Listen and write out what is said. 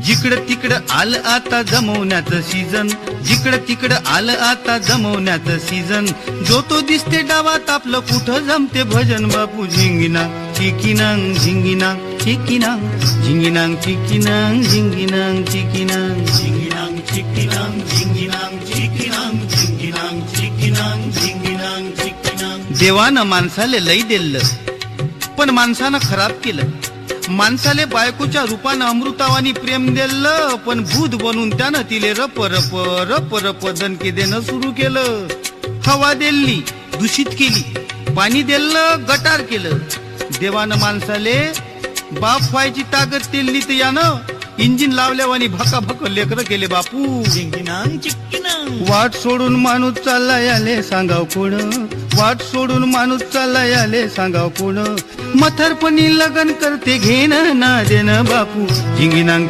जिकडं तिकडं आलं आता जमवण्याचं सीझन, जिकडं तिकडं आलं आता जमवण्याचं सीझन. जो तो दिसते डावात आपलं कुठं जमते भजन. बापू झिंगिनांग चिकिनांग झिंगिनांग चिकिनांग झिंगिनांग चिकिनांग झिंगिनांग चिकिनांग झिंगिनांग चिकिनांग झिंगिनांग चिकिनांग झिंगिनांग चिकिनांग झिंगिनांग चिकिनांग. देवानं माणसाले लई दिलं पण माणसानं खराब केलं. माणसाले बायकोच्या रूपानं अमृतावानी प्रेम दिलं पण भूत बनून त्यानं तिले रप रप रप रप दणके देणं सुरू केलं. हवा दिली दूषित केली, पाणी दिलं गटार केलं. देवानं माणसाले बाप व्हायची ताकद दिली तर यानं इंजिन लावल्यावानी भकाभक लेकर केले. बापू वाट सोडून माणूस चालला याले सांगाव कोण, वाट सोडून माणूस चालला याले सांगाव कोण. मथरपणी लगन करते घेणं ना देणं. बापू झिंगिनांग